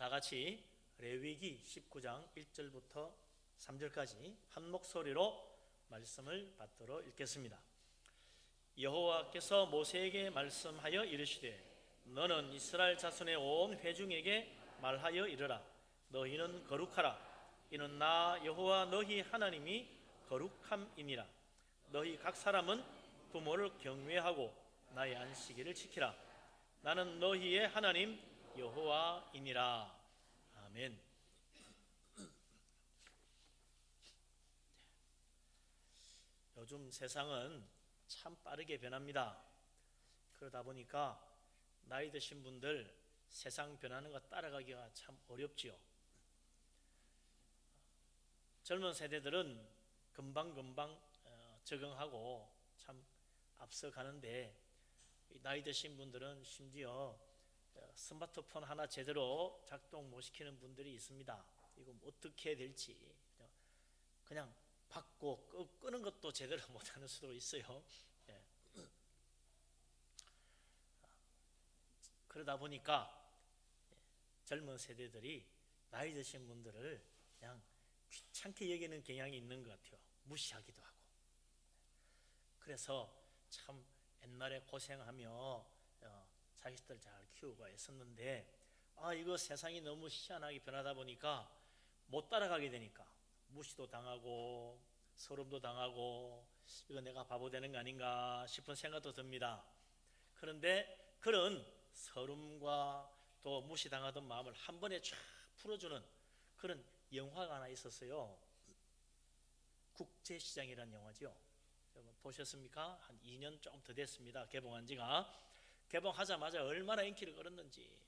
다 같이 레위기 19장 1절부터 3절까지 한 목소리로 말씀을 받들어 읽겠습니다. 여호와께서 모세에게 말씀하여 이르시되 너는 이스라엘 자손의 온 회중에게 말하여 이르라. 너희는 거룩하라. 이는 나 여호와 너희 하나님이 거룩함이니라. 너희 각 사람은 부모를 경외하고 나의 안식일을 지키라. 나는 너희의 하나님 여호와이니라. 아멘. 요즘 세상은 참 빠르게 변합니다. 그러다 보니까 나이 드신 분들 세상 변하는 거 따라가기가 참 어렵지요. 젊은 세대들은 금방금방 적응하고 참 앞서가는데 나이 드신 분들은 심지어 스마트폰 하나 제대로 작동 못 시키는 분들이 있습니다. 이거 어떻게 해야 될지 그냥 받고 끄는 것도 제대로 못하는 수도 있어요. 그러다 보니까 젊은 세대들이 나이 드신 분들을 그냥 귀찮게 여기는 경향이 있는 것 같아요. 무시하기도 하고. 그래서 참 옛날에 고생하며 자식들 잘 키우고 했었는데 이거 세상이 너무 희한하게 변하다 보니까 못 따라가게 되니까 무시도 당하고 서름도 당하고 이거 내가 바보 되는 거 아닌가 싶은 생각도 듭니다. 그런데 그런 서름과 또 무시당하던 마음을 한 번에 쫙 풀어주는 그런 영화가 하나 있었어요. 국제시장이라는 영화죠. 여러분 보셨습니까? 한 2년 좀 더 됐습니다. 개봉한 지가. 개봉하자마자 얼마나 인기를 끌었는지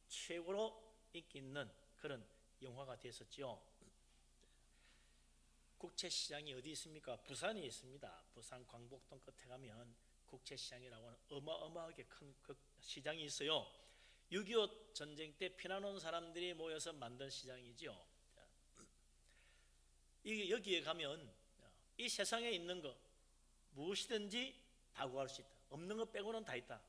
최고로 인기 있는 그런 영화가 됐었죠. 국제시장이 어디 있습니까? 부산에 있습니다. 부산 광복동 끝에 가면 국제시장이라고 하는 어마어마하게 큰 그 시장이 있어요. 6.25 전쟁 때 피난 온 사람들이 모여서 만든 시장이죠. 여기에 가면 이 세상에 있는 거 무엇이든지 다 구할 수 있다. 없는 거 빼고는 다 있다.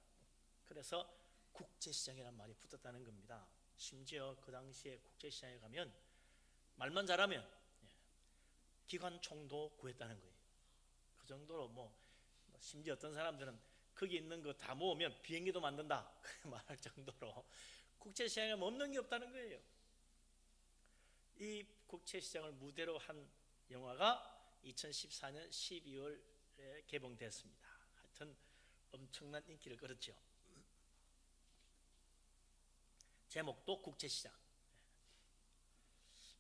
그래서 국제시장이라는 말이 붙었다는 겁니다. 심지어 그 당시에 국제시장에 가면 말만 잘하면 기관총도 구했다는 거예요. 그 정도로 심지어 어떤 사람들은 거기 있는 거 다 모으면 비행기도 만든다 말할 정도로 국제시장에 없는 게 없다는 거예요. 이 국제시장을 무대로 한 영화가 2014년 12월에 개봉됐습니다. 하여튼 엄청난 인기를 끌었죠. 제목도 국제시장.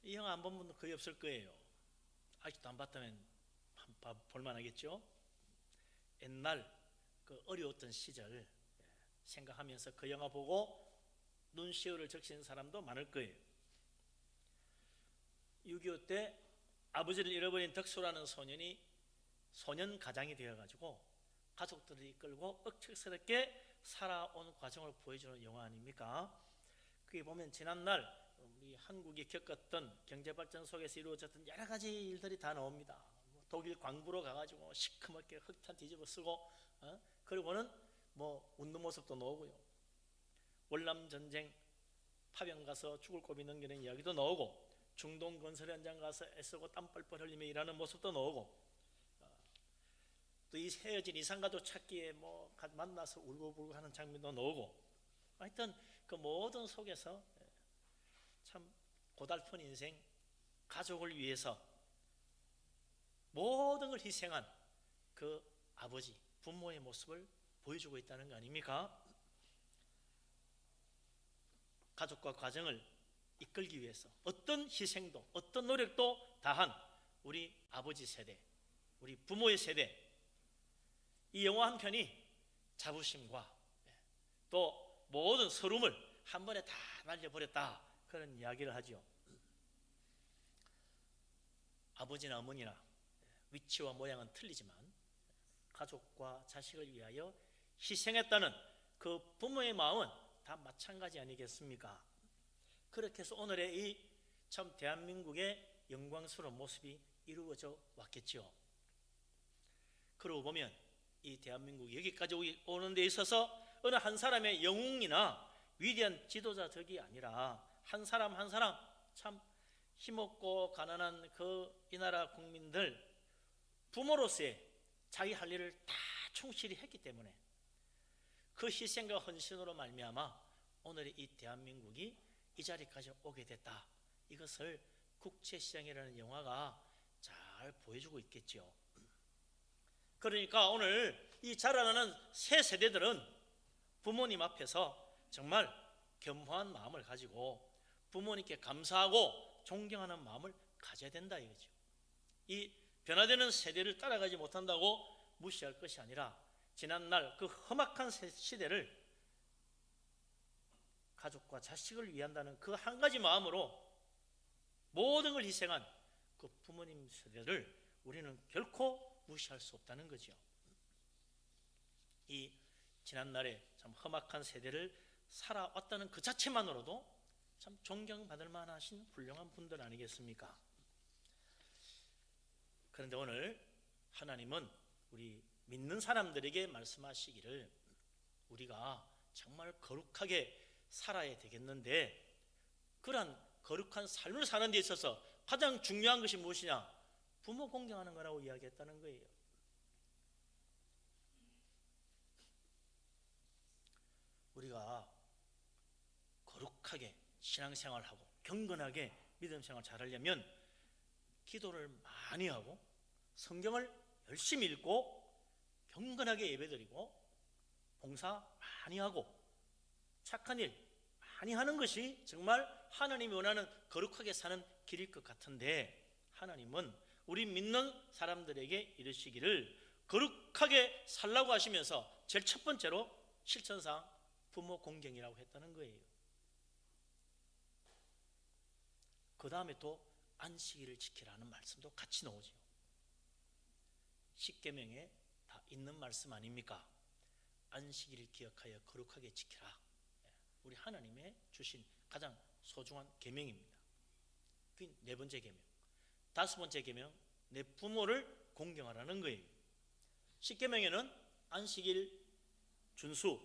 이 영화 안 본 분은 거의 없을 거예요. 아직도 안 봤다면 볼만하겠죠. 옛날 그 어려웠던 시절 생각하면서 그 영화 보고 눈시울을 적신 사람도 많을 거예요. 6.25 때 아버지를 잃어버린 덕수라는 소년이 소년 가장이 되어가지고 가족들을 이끌고 억척스럽게 살아온 과정을 보여주는 영화 아닙니까? 그게 보면 지난날 우리 한국이 겪었던 경제발전 속에서 이루어졌던 여러 가지 일들이 다 나옵니다. 독일 광부로 가가지고 시커멓게 흙탄 뒤집어 쓰고 그리고는 웃는 모습도 나오고요. 월남전쟁 파병 가서 죽을 고비 넘기는 이야기도 나오고 중동 건설 현장 가서 애쓰고 땀 뻘뻘 흘리며 일하는 모습도 나오고 또 이 헤어진 이산가족 찾기에 만나서 울고불고 하는 장면도 나오고 하여튼 그 모든 속에서 참 고달픈 인생 가족을 위해서 모든 걸 희생한 그 아버지 부모의 모습을 보여주고 있다는 거 아닙니까? 가족과 가정을 이끌기 위해서 어떤 희생도 어떤 노력도 다한 우리 아버지 세대, 우리 부모의 세대, 이 영화 한 편이 자부심과 또 모든 서름을 한 번에 다 날려버렸다 그런 이야기를 하죠. 아버지나 어머니나 위치와 모양은 틀리지만 가족과 자식을 위하여 희생했다는 그 부모의 마음은 다 마찬가지 아니겠습니까? 그렇게 해서 오늘의 이 참 대한민국의 영광스러운 모습이 이루어져 왔겠죠. 그러고 보면 이 대한민국이 여기까지 오는 데 있어서 어느 한 사람의 영웅이나 위대한 지도자적이 아니라 한 사람 한 사람 참 힘없고 가난한 그 이 나라 국민들 부모로서의 자기 할 일을 다 충실히 했기 때문에 그 희생과 헌신으로 말미암아 오늘의 이 대한민국이 이 자리까지 오게 됐다. 이것을 국채시장이라는 영화가 잘 보여주고 있겠죠. 그러니까 오늘 이 자라나는 새 세대들은 부모님 앞에서 정말 겸허한 마음을 가지고 부모님께 감사하고 존경하는 마음을 가져야 된다 이거죠. 이 변화되는 세대를 따라가지 못한다고 무시할 것이 아니라 지난날 그 험악한 시대를 가족과 자식을 위한다는 그 한 가지 마음으로 모든 걸 희생한 그 부모님 세대를 우리는 결코 무시할 수 없다는 거죠. 이 지난날에 참 험악한 세대를 살아왔다는 그 자체만으로도 참 존경받을 만하신 훌륭한 분들 아니겠습니까? 그런데 오늘 하나님은 우리 믿는 사람들에게 말씀하시기를 우리가 정말 거룩하게 살아야 되겠는데 그러한 거룩한 삶을 사는 데 있어서 가장 중요한 것이 무엇이냐? 부모 공경하는 거라고 이야기했다는 거예요. 우리가 거룩하게 신앙생활하고 경건하게 믿음생활 잘하려면 기도를 많이 하고 성경을 열심히 읽고 경건하게 예배드리고 봉사 많이 하고 착한 일 많이 하는 것이 정말 하나님이 원하는 거룩하게 사는 길일 것 같은데 하나님은 우리 믿는 사람들에게 이르시기를 거룩하게 살라고 하시면서 제일 첫 번째로 실천상 부모 공경이라고 했다는 거예요. 그 다음에 또 안식일을 지키라는 말씀도 같이 나오죠. 십계명에 다 있는 말씀 아닙니까? 안식일을 기억하여 거룩하게 지키라. 우리 하나님의 주신 가장 소중한 계명입니다. 그 네 번째 계명. 다섯 번째 계명, 내 부모를 공경하라는 거예요. 십계명에는 안식일 준수,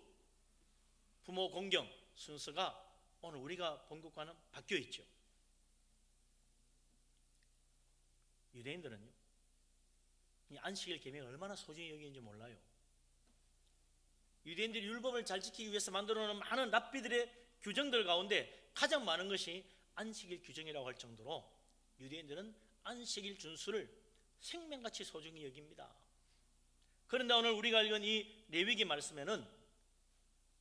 부모 공경 순서가 오늘 우리가 본 것과는 바뀌어 있죠. 유대인들은요, 이 안식일 계명을 얼마나 소중히 여기는지 몰라요. 유대인들이 율법을 잘 지키기 위해서 만들어 놓은 많은 랍비들의 규정들 가운데 가장 많은 것이 안식일 규정이라고 할 정도로 유대인들은 안식일 준수를 생명같이 소중히 여깁니다. 그런데 오늘 우리가 읽은 이 레위기 말씀에는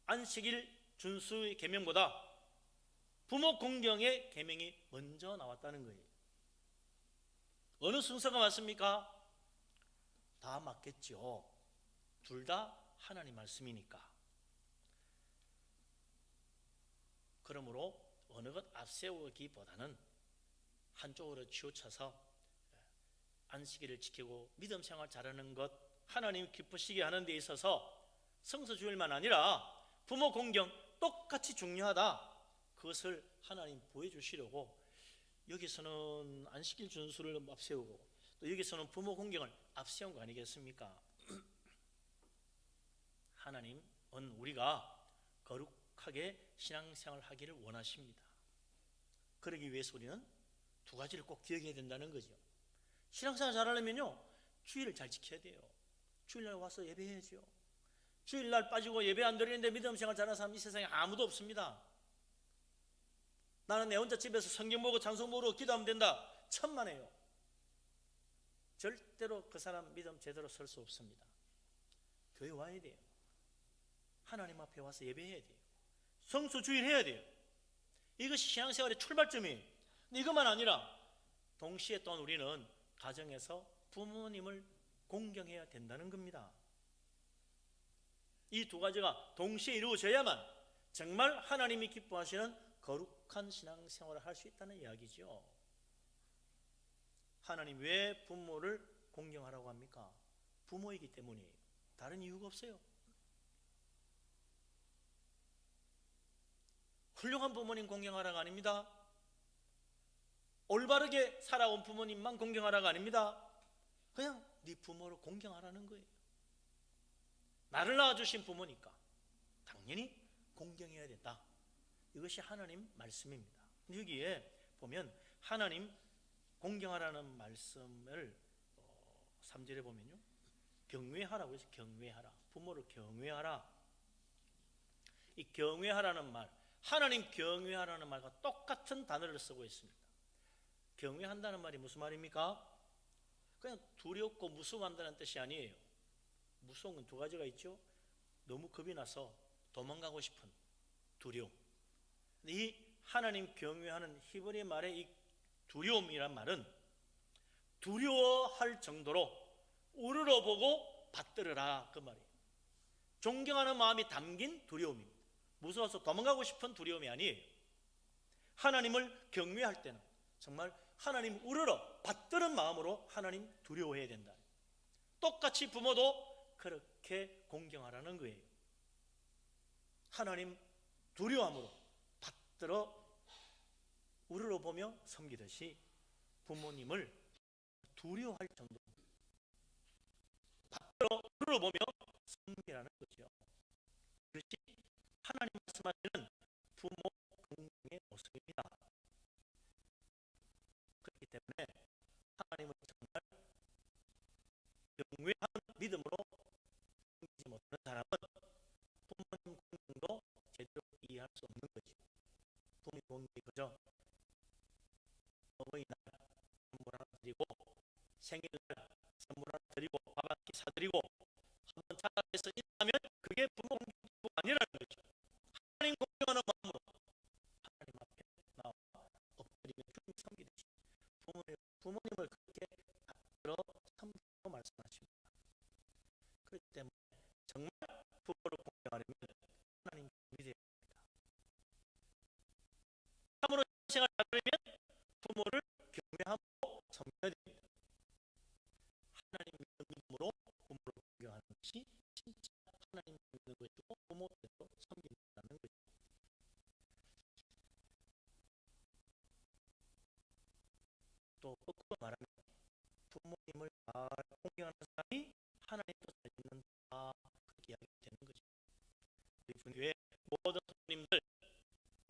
안식일 준수의 계명보다 부모 공경의 계명이 먼저 나왔다는 거예요. 어느 순서가 맞습니까? 다 맞겠죠. 둘 다 하나님 말씀이니까. 그러므로 어느 것 앞세우기보다는 한쪽으로 치우쳐서 안식일을 지키고 믿음 생활 잘하는 것, 하나님 기쁘시게 하는 데 있어서 성서주일만 아니라 부모 공경 똑같이 중요하다. 그것을 하나님 보여주시려고 여기서는 안식일 준수를 앞세우고 또 여기서는 부모 공경을 앞세운 거 아니겠습니까? 하나님은 우리가 거룩하게 신앙생활을 하기를 원하십니다. 그러기 위해서 우리는 두 가지를 꼭 기억해야 된다는 거죠. 신앙생활 잘하려면요, 주일을 잘 지켜야 돼요. 주일날 와서 예배해야죠. 주일날 빠지고 예배 안 드리는데 믿음생활 잘하는 사람 이 세상에 아무도 없습니다. 나는 내 혼자 집에서 성경 보고 찬송 보고 기도하면 된다. 천만에요. 절대로 그 사람 믿음 제대로 설 수 없습니다. 교회 와야 돼요. 하나님 앞에 와서 예배해야 돼요. 성수 주일 해야 돼요. 이것이 신앙생활의 출발점이에요. 근데 이것만 아니라 동시에 또한 우리는 가정에서 부모님을 공경해야 된다는 겁니다. 이 두 가지가 동시에 이루어져야만 정말 하나님이 기뻐하시는 거룩한 신앙생활을 할 수 있다는 이야기죠. 하나님 왜 부모를 공경하라고 합니까? 부모이기 때문이에요. 다른 이유가 없어요. 훌륭한 부모님 공경하라가 아닙니다. 올바르게 살아온 부모님만 공경하라가 아닙니다. 그냥 네 부모를 공경하라는 거예요. 나를 낳아주신 부모니까 당연히 공경해야 된다. 이것이 하나님 말씀입니다. 여기에 보면 하나님 공경하라는 말씀을 3절에 보면요, 경외하라고 해서 경외하라, 부모를 경외하라. 이 경외하라는 말, 하나님 경외하라는 말과 똑같은 단어를 쓰고 있습니다. 경외한다는 말이 무슨 말입니까? 그냥 두렵고 무서워한다는 뜻이 아니에요. 무서운 건 두 가지가 있죠. 너무 겁이 나서 도망가고 싶은 두려움. 이 하나님 경외하는 히브리 말의 이 두려움이란 말은 두려워할 정도로 우러러보고 받들으라, 그 말이에요. 존경하는 마음이 담긴 두려움입니다. 무서워서 도망가고 싶은 두려움이 아니에요. 하나님을 경외할 때는 정말 하나님 우러러 받드는 마음으로 하나님 두려워해야 된다. 똑같이 부모도 그렇게 공경하라는 거예요. 하나님 두려움으로 받들어 우러러보며 섬기듯이 부모님을 두려워할 정도로 받들어 우러러보며 섬기라는 거죠. 그것이 하나님 말씀하시는 부모 공경의 모습입니다. 그렇기 때문에 하나님을 정말 경외하는 믿음으로 섬기지 못하는 사람은 부모님 공경도 제대로 이해할 수 없는 거죠. 부모님 공경이 그저 어머니날 선물 하나 드리고, 생일날 선물 하나 드리고, 밥 한 끼 사드리고 한번 찾아뵈서 인사하면 그게 부모 공경이 아니라는 거죠. 하나님 공경하는 마음으로 하나님 앞에 나와 엎드리며 주님 섬기듯이 부모님을 그렇게 받들어 섬기라고 말씀하십니다. 그렇기 때문에 정말 부모를 공경하려면 하나님 믿어야 합니다. 참으로 생활을 하려면 부모를 경외하고 섬겨야 됩니다. 하나님 믿음으로 부모를 공경하는 것이 진짜 하나님 믿는 것이고 부모대로 섬긴다는 것입니다. 또 거꾸로 말하면 부모님을 잘 공경하는 사람이 하나님도 잘 믿는다, 그렇게 이야기가 되는 거죠. 우리 분교회 모든 부모님들,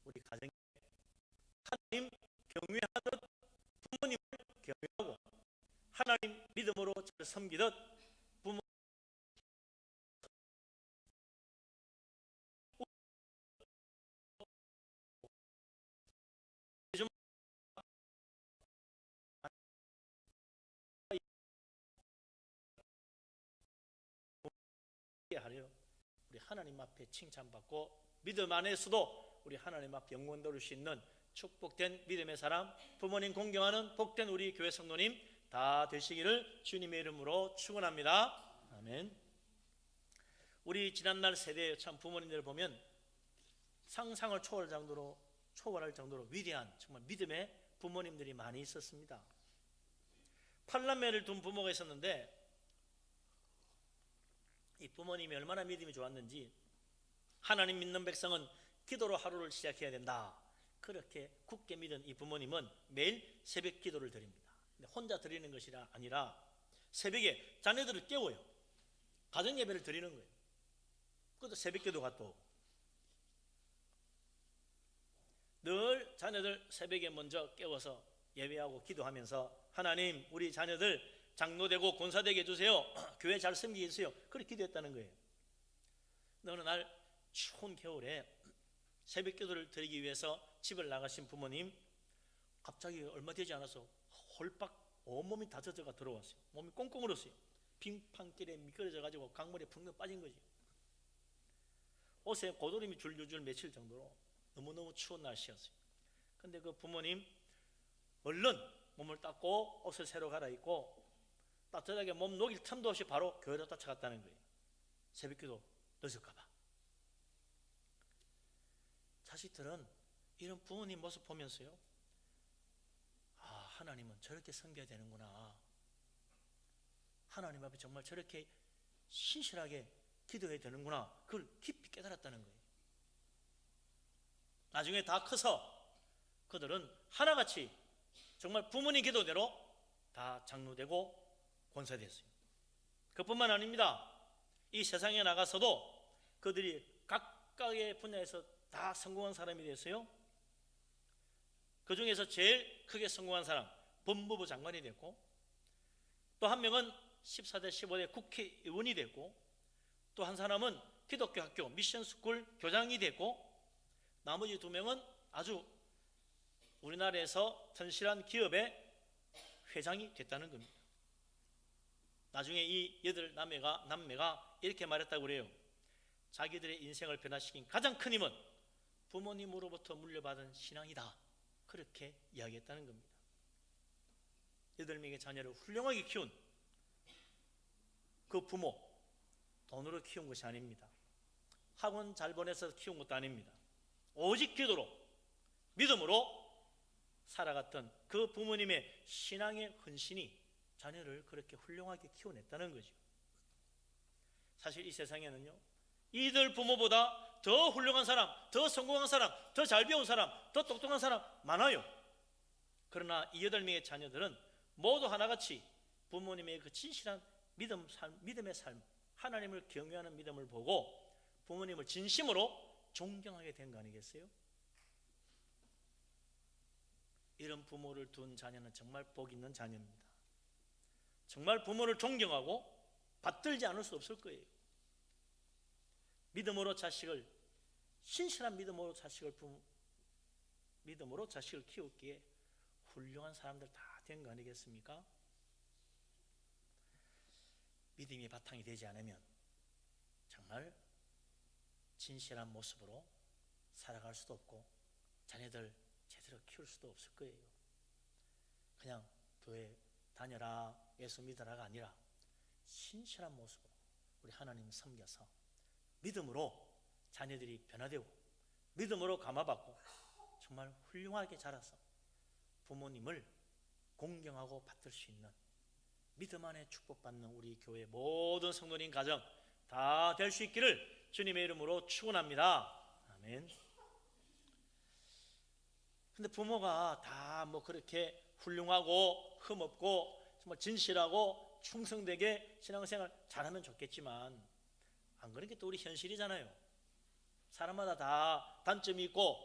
우리 가정에 하나님 경외하듯 부모님을 경외하고 하나님 믿음으로 잘 섬기듯 부모 좀 하려 우리 하나님 앞에 칭찬받고 믿음 안에서도 우리 하나님 앞에 영광 돌릴 수 있는 축복된 믿음의 사람, 부모님 공경하는 복된 우리 교회 성도님 다 되시기를 주님의 이름으로 축원합니다. 아멘. 우리 지난날 세대의 참 부모님들 보면 상상을 초월할 정도로 위대한 정말 믿음의 부모님들이 많이 있었습니다. 팔남매를 둔 부모가 있었는데 이 부모님이 얼마나 믿음이 좋았는지 하나님 믿는 백성은 기도로 하루를 시작해야 된다, 그렇게 굳게 믿은 이 부모님은 매일 새벽 기도를 드립니다. 근데 혼자 드리는 것이 아니라 새벽에 자녀들을 깨워요. 가정 예배를 드리는 거예요. 그것도 새벽 기도가 또 늘 자녀들 새벽에 먼저 깨워서 예배하고 기도하면서 하나님 우리 자녀들 장로되고 권사되게 해주세요. 교회 잘 섬기게 해주세요. 그렇게 기도했다는 거예요. 어느 날 추운 겨울에 새벽 기도를 드리기 위해서 집을 나가신 부모님, 갑자기 얼마 되지 않아서 홀박 온몸이 다 젖어가 들어왔어요. 몸이 꽁꽁 얼었어요. 빙판길에 미끄러져 가지고 강물에 붕덩 빠진 거지. 옷에 고드름이 줄줄줄 맺힐 정도로 너무너무 추운 날씨였어요. 근데 그 부모님 얼른 몸을 닦고 옷을 새로 갈아입고 따뜻하게 몸 녹일 틈도 없이 바로 교회로 쫓아갔다는 거예요. 새벽기도 늦을까 봐. 자식들은 이런 부모님 모습 보면서요, 아, 하나님은 저렇게 섬겨야 되는구나, 하나님 앞에 정말 저렇게 신실하게 기도해야 되는구나, 그걸 깊이 깨달았다는 거예요. 나중에 다 커서 그들은 하나같이 정말 부모님 기도대로 다 장로되고 권사됐어요. 그뿐만 아닙니다. 이 세상에 나가서도 그들이 각각의 분야에서 다 성공한 사람이 됐어요. 그 중에서 제일 크게 성공한 사람, 법무부 장관이 됐고, 또 한 명은 14대 15대 국회의원이 됐고, 또 한 사람은 기독교 학교 미션스쿨 교장이 됐고, 나머지 두 명은 아주 우리나라에서 튼실한 기업의 회장이 됐다는 겁니다. 나중에 이 여덟 남매가 이렇게 말했다고 그래요. 자기들의 인생을 변화시킨 가장 큰 힘은 부모님으로부터 물려받은 신앙이다. 그렇게 이야기했다는 겁니다. 8명의 자녀를 훌륭하게 키운 그 부모, 돈으로 키운 것이 아닙니다. 학원 잘 보내서 키운 것도 아닙니다. 오직 기도로, 믿음으로 살아갔던 그 부모님의 신앙의 헌신이 자녀를 그렇게 훌륭하게 키워냈다는 거죠. 사실 이 세상에는요, 이들 부모보다 더 훌륭한 사람, 더 성공한 사람, 더 잘 배운 사람, 더 똑똑한 사람 많아요. 그러나 이 8명의 자녀들은 모두 하나같이 부모님의 그 진실한 믿음의 삶, 하나님을 경외하는 믿음을 보고 부모님을 진심으로 존경하게 된 거 아니겠어요? 이런 부모를 둔 자녀는 정말 복 있는 자녀입니다. 정말 부모를 존경하고 받들지 않을 수 없을 거예요. 믿음으로 자식을, 신실한 믿음으로 자식을 키웠기에 훌륭한 사람들 다 된 거 아니겠습니까? 믿음이 바탕이 되지 않으면 정말 진실한 모습으로 살아갈 수도 없고 자녀들 제대로 키울 수도 없을 거예요. 그냥 교회 다녀라, 예수 믿어라가 아니라 신실한 모습으로 우리 하나님 섬겨서 믿음으로 자녀들이 변화되고 믿음으로 감화받고 정말 훌륭하게 자라서 부모님을 공경하고 받들 수 있는 믿음 안에 축복받는 우리 교회 모든 성도님 가정 다 될 수 있기를 주님의 이름으로 축원합니다. 아멘. 근데 부모가 다 뭐 그렇게 훌륭하고 흠없고 정말 진실하고 충성되게 신앙생활 잘하면 좋겠지만 안 그런 게 또 우리 현실이잖아요. 사람마다 다 단점이 있고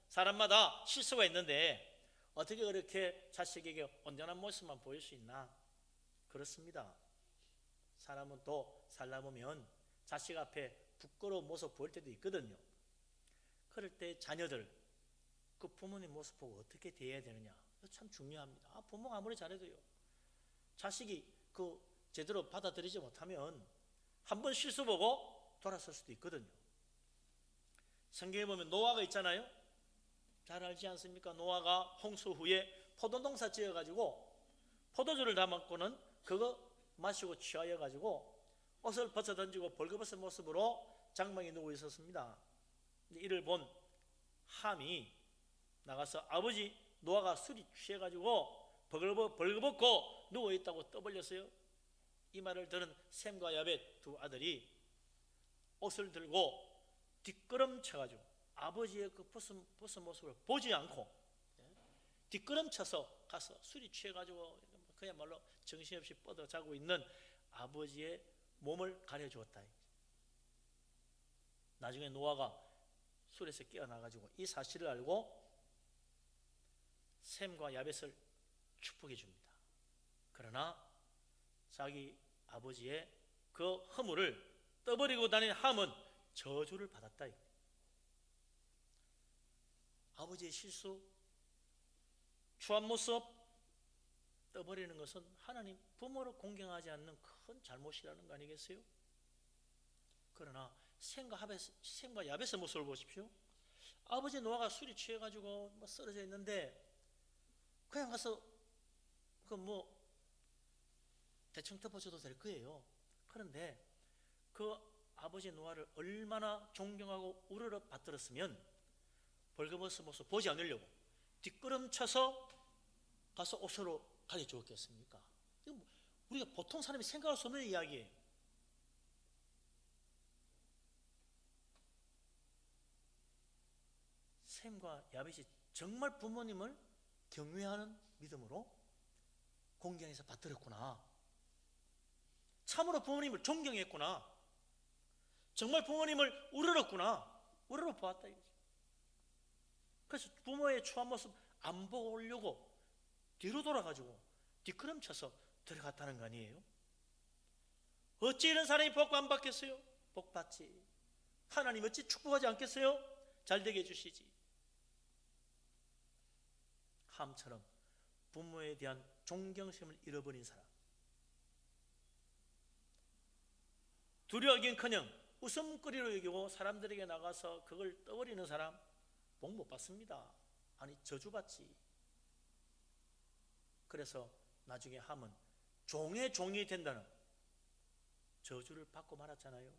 사람마다 실수가 있는데 어떻게 그렇게 자식에게 온전한 모습만 보일 수 있나? 그렇습니다. 사람은 또 살다 보면 자식 앞에 부끄러운 모습 보일 때도 있거든요. 그럴 때 자녀들 그 부모님 모습 보고 어떻게 대해야 되느냐, 참 중요합니다. 부모가 아무리 잘해도요, 자식이 그 제대로 받아들이지 못하면 한번 실수 보고 돌아설 수도 있거든요. 성경에 보면 노아가 있잖아요. 잘 알지 않습니까? 노아가 홍수 후에 포도농사 지어가지고 포도주를 담았고는 그거 마시고 취하여가지고 옷을 벗어 던지고 벌거벗은 모습으로 장막에 누워 있었습니다. 이를 본 함이 나가서 아버지 노아가 술이 취해가지고 벌거벗고 누워있다고 떠벌렸어요. 이 말을 들은 셈과 야벳 두 아들이 옷을 들고 뒷걸음쳐가지고 아버지의 그 벗은 모습을 보지 않고 뒷걸음쳐서 가서 술이 취해가지고 그야말로 정신없이 뻗어 자고 있는 아버지의 몸을 가려주었다. 나중에 노아가 술에서 깨어나가지고 이 사실을 알고 셈과 야벳을 축복해 줍니다. 그러나 자기 아버지의 그 허물을 떠버리고 다닌 함은 저주를 받았다. 아버지의 실수, 추한 모습 떠버리는 것은 하나님 부모를 공경하지 않는 큰 잘못이라는 거 아니겠어요? 그러나 셈과 야벳의 모습을 보십시오. 아버지 노아가 술이 취해가지고 쓰러져 있는데 그냥 가서 대충 덮어줘도 될 거예요. 그런데 그 아버지 노아를 얼마나 존경하고 우러러 받들었으면 벌거벗은 모습 보지 않으려고 뒷걸음쳐서 가서 옷으로 가려주었겠습니까? 우리가 보통 사람이 생각할 수 없는 이야기예요. 셈과 야벳이 정말 부모님을 경외하는 믿음으로 공경해서 받들었구나. 참으로 부모님을 존경했구나. 정말 부모님을 우러렀구나. 우러러 보았다 이거죠. 그래서 부모의 추한 모습 안 보려고 뒤로 돌아가지고 뒷걸음쳐서 들어갔다는 거 아니에요? 어찌 이런 사람이 복 안 받겠어요? 복 받지. 하나님 어찌 축복하지 않겠어요? 잘 되게 해주시지. 함처럼 부모에 대한 존경심을 잃어버린 사람, 두려워하긴커녕 웃음거리로 여기고 사람들에게 나가서 그걸 떠버리는 사람 복 못 받습니다. 아니 저주받지. 그래서 나중에 함은 종의 종이 된다는 저주를 받고 말았잖아요.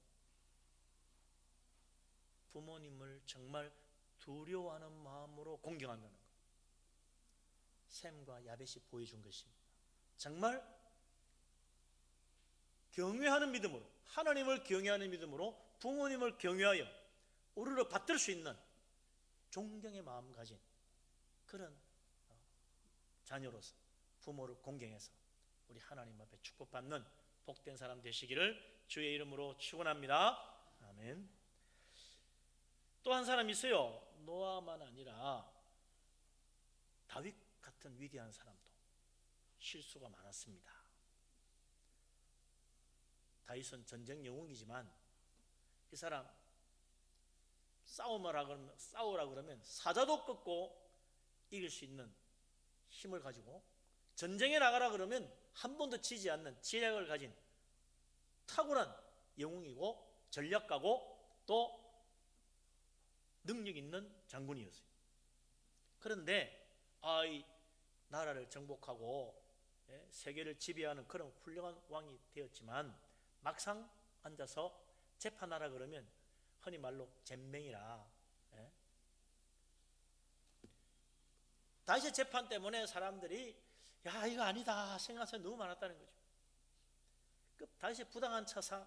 부모님을 정말 두려워하는 마음으로 공경한다는 것, 셈과 야벳이 보여준 것입니다. 정말 경외하는 믿음으로, 하나님을 경외하는 믿음으로 부모님을 경외하여 우리를 받들 수 있는 존경의 마음 가진 그런 자녀로서 부모를 공경해서 우리 하나님 앞에 축복받는 복된 사람 되시기를 주의 이름으로 축원합니다. 아멘. 또 한 사람이 있어요. 노아만 아니라 다윗 같은 위대한 사람도 실수가 많았습니다. 다윗은 전쟁 영웅이지만 이 사람 싸우라 그러면 사자도 꺾고 이길 수 있는 힘을 가지고, 전쟁에 나가라 그러면 한 번도 지지 않는 지략을 가진 탁월한 영웅이고 전략가고 또 능력 있는 장군이었어요. 그런데 이 나라를 정복하고 세계를 지배하는 그런 훌륭한 왕이 되었지만 막상 앉아서 재판하라 그러면 흔히 말로 잼맹이라, 다윗의 재판 때문에 사람들이 야 이거 아니다 생각해서 너무 많았다는 거죠. 다윗의 부당한 처사,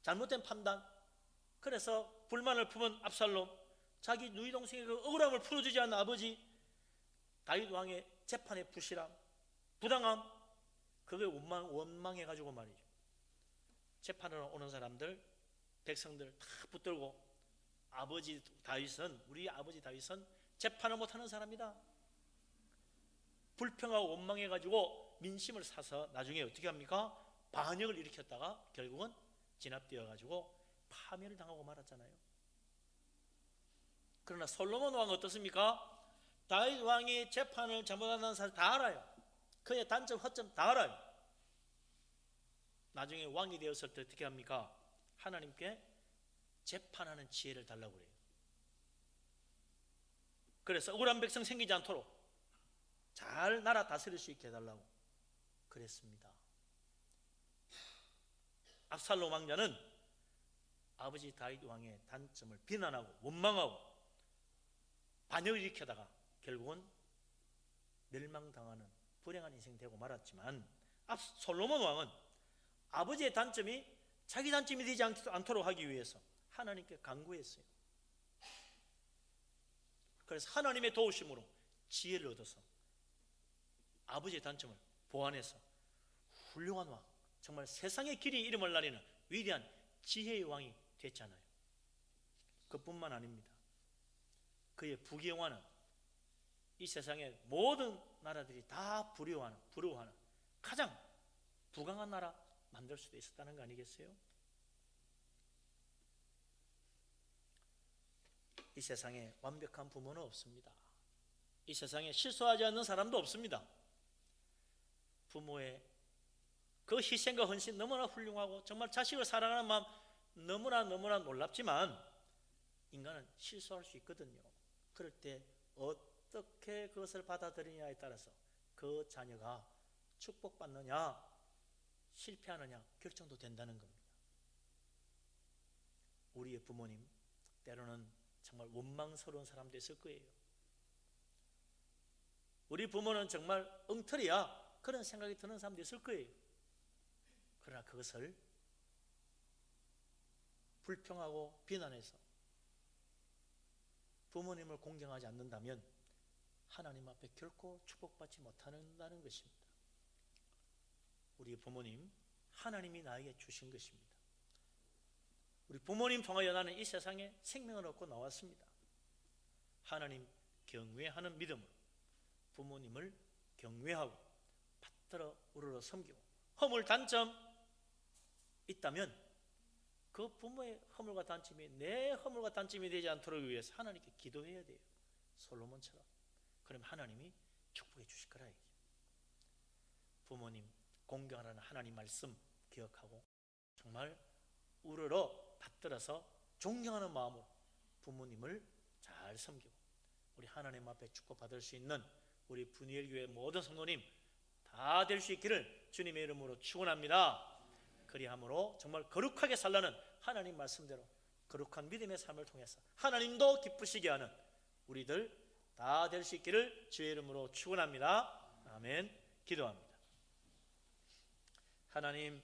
잘못된 판단, 그래서 불만을 품은 압살롬, 자기 누이 동생의 그 억울함을 풀어주지 않는 아버지, 다윗 왕의 재판의 부실함, 부당함, 그게 원망해가지고 말이죠. 재판으로 오는 사람들, 백성들 다 붙들고 우리 아버지 다윗은 재판을 못하는 사람이다. 불평하고 원망해가지고 민심을 사서 나중에 어떻게 합니까? 반역을 일으켰다가 결국은 진압되어가지고 파멸을 당하고 말았잖아요. 그러나 솔로몬 왕은 어떻습니까? 다윗 왕이 재판을 잘못한다는 사실 다 알아요. 그의 단점 허점 다 알아요. 나중에 왕이 되었을 때 어떻게 합니까? 하나님께 재판하는 지혜를 달라고 그래요. 그래서 억울한 백성 생기지 않도록 잘 나라 다스릴 수 있게 해달라고 그랬습니다. 압살롬 왕자는 아버지 다윗 왕의 단점을 비난하고 원망하고 반역을 일으켜다가 결국은 멸망당하는 불행한 인생 되고 말았지만, 솔로몬 왕은 아버지의 단점이 자기 단점이 되지 않도록 하기 위해서 하나님께 간구했어요. 그래서 하나님의 도우심으로 지혜를 얻어서 아버지의 단점을 보완해서 훌륭한 왕, 정말 세상의 길이 이름을 날리는 위대한 지혜의 왕이 됐잖아요. 그뿐만 아닙니다. 그의 부귀영화는 이 세상의 모든 나라들이 다 부러워하는 가장 부강한 나라 만들 수도 있었다는 거 아니겠어요? 이 세상에 완벽한 부모는 없습니다. 이 세상에 실수하지 않는 사람도 없습니다. 부모의 그 희생과 헌신 너무나 훌륭하고 정말 자식을 사랑하는 마음 너무나 놀랍지만 인간은 실수할 수 있거든요. 그럴 때 어떻게 그것을 받아들이냐에 따라서 그 자녀가 축복받느냐 실패하느냐 결정도 된다는 겁니다. 우리의 부모님 때로는 정말 원망스러운 사람도 있을 거예요. 우리 부모는 정말 엉터리야 그런 생각이 드는 사람도 있을 거예요. 그러나 그것을 불평하고 비난해서 부모님을 공경하지 않는다면 하나님 앞에 결코 축복받지 못한다는 것입니다. 우리 부모님 하나님이 나에게 주신 것입니다. 우리 부모님 통하여 나는 이 세상에 생명을 얻고 나왔습니다. 하나님 경외하는 믿음으로 부모님을 경외하고 받들어 우러러 섬기고, 허물 단점 있다면 그 부모의 허물과 단점이 내 허물과 단점이 되지 않도록 위해서 하나님께 기도해야 돼요. 솔로몬처럼. 그럼 하나님이 축복해 주실 거라 얘기예요. 부모님 공경하라는 하나님 말씀 기억하고 정말 우러러 받들어서 존경하는 마음으로 부모님을 잘 섬기고, 우리 하나님 앞에 축복받을 수 있는 우리 분이엘 교회 모든 성도님 다 될 수 있기를 주님의 이름으로 축원합니다. 그리함으로 정말 거룩하게 살라는 하나님 말씀대로 거룩한 믿음의 삶을 통해서 하나님도 기쁘시게 하는 우리들 다 될 수 있기를 주의 이름으로 축원합니다. 아멘. 기도합니다. 하나님,